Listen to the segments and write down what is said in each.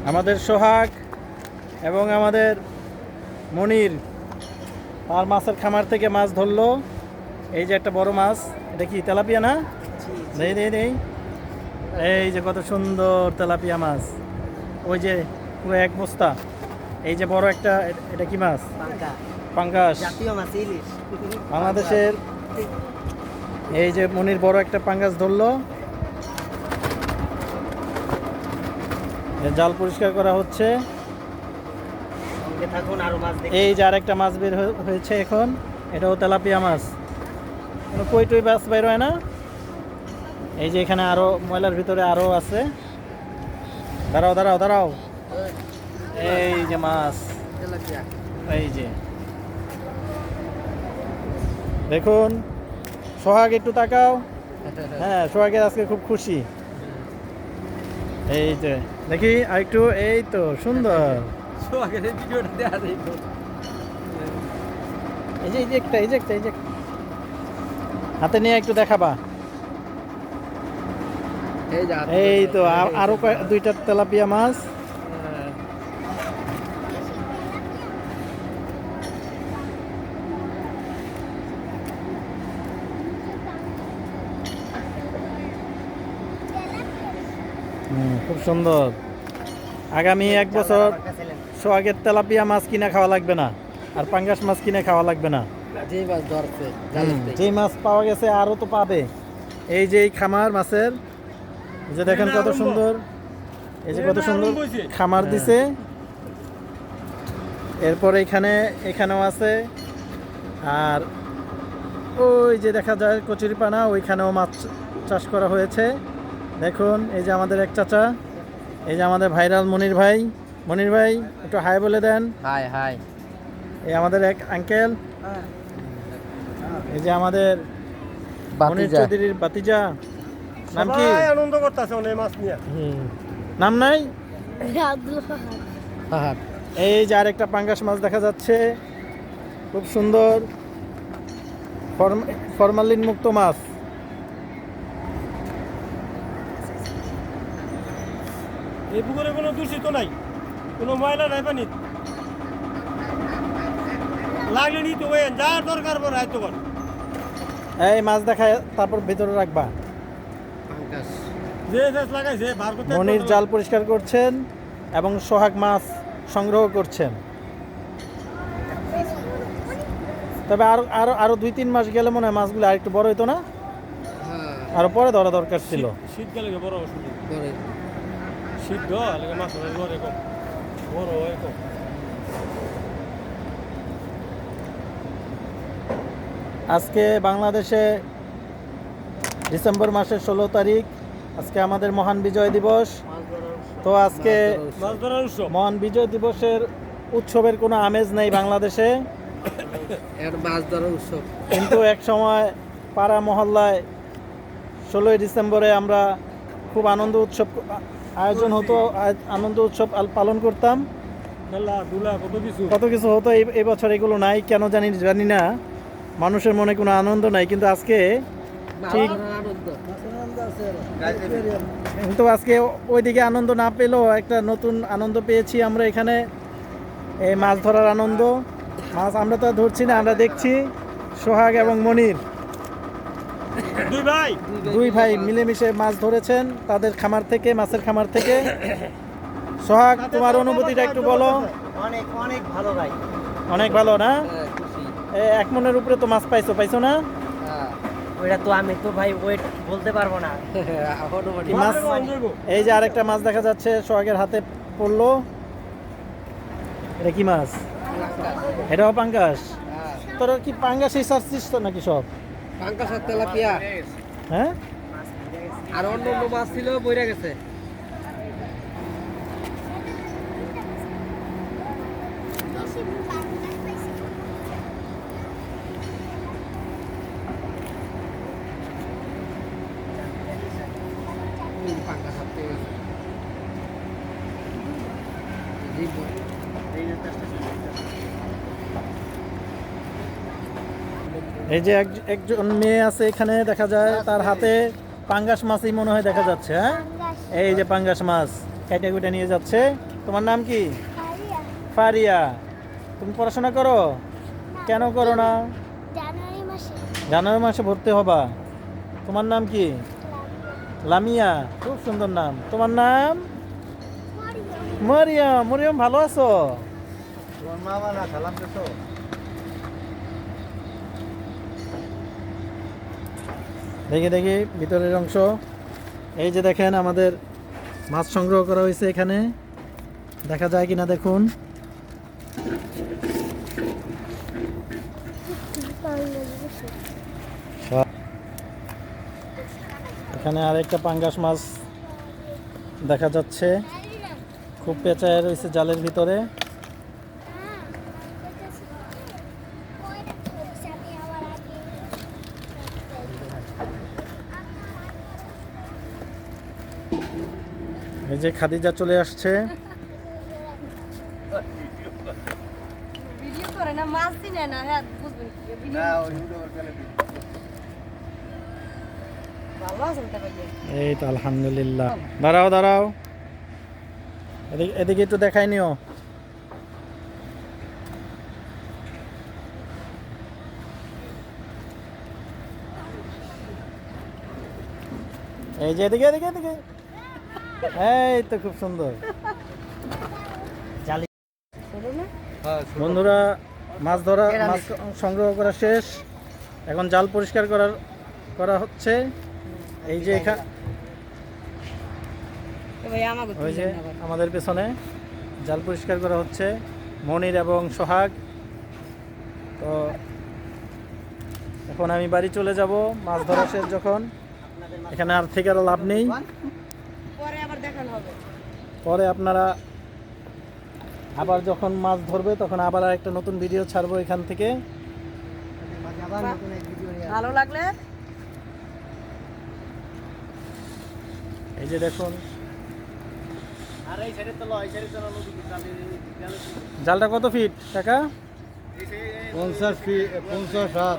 আমাদের সোহাগ এবং আমাদের মনির আর মাছের খামার থেকে মাছ ধরলো। এই যে একটা বড় মাছ, এটা কি তেলাপিয়া না? নেই নেই নেই, এই যে কত সুন্দর তেলাপিয়া মাছ, ওই যে পুরো এক বস্তা। এই যে বড় একটা, এটা কি মাছ? পাঙ্গাস, বাংলাদেশের। এই যে মনির বড় একটা পাঙ্গাস ধরলো, জাল পরিষ্কার করা হচ্ছে। এই যে আরেকটা মাছ বের হয়েছে এখন, এটাও তেলাপিয়া মাছ। কোনো কই টই মাছ বের হয় না। এই যে এখানে আরো ময়লার ভিতরে আরো আছে। দাঁড়াও দাঁড়াও দাঁড়াও, এই যে মাছ, এই যে দেখুন। সোহাগ একটু তাকাও। হ্যাঁ, সোহাগের আজকে খুব খুশি। এই যে দেখি আরেকটু, এই তো সুন্দর। এই যে একটা হাতে নিয়ে একটু দেখাবা। এই তো আরো দুইটা তেলাপিয়া মাছ। খুব সুন্দর। আগামী 1 বছর সোহাগের তেলাপিয়া মাছ কিনে খাওয়া লাগবে না, আর পাঙ্গাস মাছ কিনে খাওয়া লাগবে না। যেই মাছ পাওয়া গেছে আরো তো পাবে। এই যে এই খামার মাছের, যে দেখেন কত সুন্দর, এই যে কত সুন্দর খামার দিছে। এরপর এখানেও আছে। আর ওই যে দেখা যায় কচুরিপানা, ওইখানেও মাছ চাষ করা হয়েছে। দেখুন, এই যে আমাদের এক চাচা, এই যে আমাদের ভাইরাল মনির ভাই। মনির ভাই একটু হাই বলে দেন। High high. এই আমাদের এক আঙ্কেল, এই যে আমাদের মনির চৌধুরীর বাতিজা। নাম কি? আনন্দ করতেছে অনেক মাছ নিয়ে। নাম নাই? এই যে আরেকটা পাঙ্গাস মাছ দেখা যাচ্ছে, খুব সুন্দর ফরমালিন মুক্ত মাছ। এই পুকুরে কোনো দূষিত নাই, কোনো ময়লা নাই, পানি লাগলে নিতে ওই যার দরকার পর আয়তো কর। এই মাছ দেখায় তারপর ভিতরে রাখবা। যে ফেস লাগাইছে বার করতে মনির জাল পরিষ্কার করছেন এবং সোহাগ মাছ সংগ্রহ করছেন। তবে আরো 2-3 মাস গেলে মনে হয় মাছগুলো আর একটু বড় হইতো না? আরো পরে ধরা দরকার ছিল। শীতকালে বড় অসুবিধা, শীত লাগে মাছ বড় কম, বড় কম। আজকে বাংলাদেশে ডিসেম্বর মাসের 16 তারিখ, আজকে আমাদের মহান বিজয় দিবস। তো আজকে মহান বিজয় দিবসের উৎসবের কোনো আমেজ নেই বাংলাদেশে। কিন্তু এক সময় পাড়া মহল্লায় 16ই ডিসেম্বরে আমরা খুব আনন্দ উৎসব আয়োজন হতো, আনন্দ উৎসব পালন করতাম, কত কিছু হতো। এই বছর এগুলো নাই, কেন জানি না, মানুষের মনে কোনো আনন্দ নাই। কিন্তু আজকে ঠিক, কিন্তু আজকে ওইদিকে আনন্দ না পেলেও একটা নতুন আনন্দ পেয়েছি আমরা এখানে। এই মাছ ধরার আনন্দ। মাছ আমরা তো ধরছি না, আমরা দেখছি। সোহাগ এবং মনির দুই ভাই মিলেমিশে মাছ ধরেছেন তাদের খামার থেকে, মাছের খামার থেকে। সোহাগ, তোমার অনুভূতিটা একটু বলো। অনেক অনেক ভালো ভাই, অনেক ভালো না? 1 মনের উপরে তো মাছ পাইছো না? ওইটা তো আমি তো ভাই ওয়েট বলতে পারবো না। মাছ, এই যে আরেকটা মাছ দেখা যাচ্ছে সোহাগের হাতে পড়লো। এটা কি মাছ? এটাও পাঙ্গাস। তোরা কি পাঙ্গাসই ছাড়ছিস তো নাকি সব? পাঙ্গাস আর তেলাপিয়া, হ্যাঁ, আর অন্য মাছ ছিল বইরা গেছে। এই যে একজন মেয়ে আছে এখানে দেখা যায়, তার হাতে পাঙ্গাস মাছই মনে হয় দেখা যাচ্ছে। হ্যাঁ, এই যে পাঙ্গাস মাছ কেটে কুটে নিয়ে যাচ্ছে। তোমার নাম কি? ফারিয়া। তুমি পড়াশোনা করো? কেন করো না? জানুয়ারি মাসে ভর্তি হবা। তোমার নাম কি? লামিয়া। খুব সুন্দর নাম। তোমার নাম? মরিয়ম। মরিয়ম, ভালো আছো? তোমার মা না সালাম দিছো? দেখি দেখি ভিতরের অংশ। এই যে দেখেন আমাদের মাছ সংগ্রহ করা হয়েছে এখানে, দেখা যায় কিনা দেখুন। এখানে আরেকটা পাঙ্গাস মাছ দেখা যাচ্ছে, খুব পেঁচায় রয়েছে জালের ভিতরে। এই যে খাদিজা চলে আসছে। ভিডিও করে না, মাছ দিনে না, হ্যাঁ বুঝবেন কি ভিডিও। ভালো আছেন তা ভাই? এই তো আলহামদুলিল্লাহ। দাঁড়াও দাঁড়াও, এদিকে এদিকে একটু দেখাই নিও। এই যে এদিকে এদিকে এদিকে, এই তো খুব সুন্দর। শোনো না? বন্ধুরা, মাছ ধরা, মাছ সংগ্রহ করা শেষ, এখন জাল পরিষ্কার করা হচ্ছে। এই যে এখানে এ ভাই আমাকে ওই যে তুললেন না আবার। আমাদের পেছনে জাল পরিষ্কার করা হচ্ছে, মনির এবং সোহাগ। তো এখন আমি বাড়ি চলে যাব, মাছ ধরা শেষ যখন। এখানে আর থেকে আর লাভ নেই। পরে আবার দেখানো হবে। পরে আপনারা আবার যখন মাছ ধরবে তখন আবার একটা নতুন ভিডিও ছাড়বো এখান থেকে। আবার নতুন এক ভিডিও নিয়ে ভালো লাগলে এই যে দেখুন আর এই সাইডে তো লয়, সাইডে তো নদী জালটা কত ফিট কাকা? 50 ফিট 57।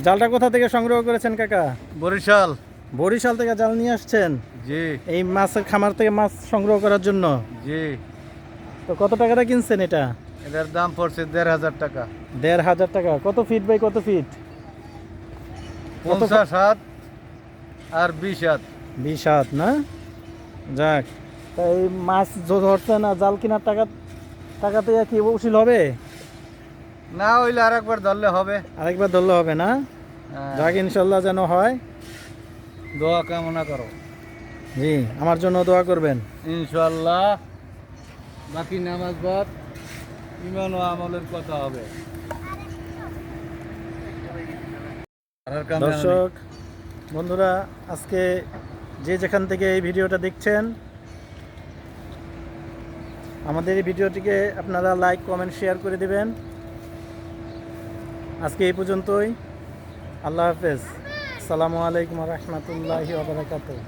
জালটা কোথা থেকে সংগ্রহ করেছেন কাকা? বরিশাল। বরিশাল থেকে জাল নিয়ে আসছেন জি এই মাছের খামার থেকে মাছ সংগ্রহ করার জন্য? জি। তো কত টাকাটা কিনছেন এটা? এটার দাম পড়ছে 1,500 টাকা। 1,500 টাকা। কত ফিট বাই কত ফিট? 50 হাত আর 20 হাত। 20 হাত না? যাক, তা এই মাছ ধরছেন আর জাল কেনার টাকাতে কি উসিল হবে? না হইলে আরেকবার ধরলে হবে। আরেকবার ধরলে হবে না? যাক, ইনশাল্লাহ যেন হয়। দোয়া কামনা করো। জি, আমার জন্য দোয়া করবেন। ইনশাআল্লাহ বাকি নামাজ বাদ ইমান ও আমলের কথা হবে। দর্শক বন্ধুরা, আজকে যে যেখান থেকে এই ভিডিওটা দেখছেন, আমাদের এই ভিডিওটিকে আপনারা লাইক কমেন্ট শেয়ার করে দিবেন। আজকে এই পর্যন্তই। আল্লাহ হাফেজ। আসসালামু আলাইকুম ওয়া রাহমাতুল্লাহি ওয়া বারাকাতুহু।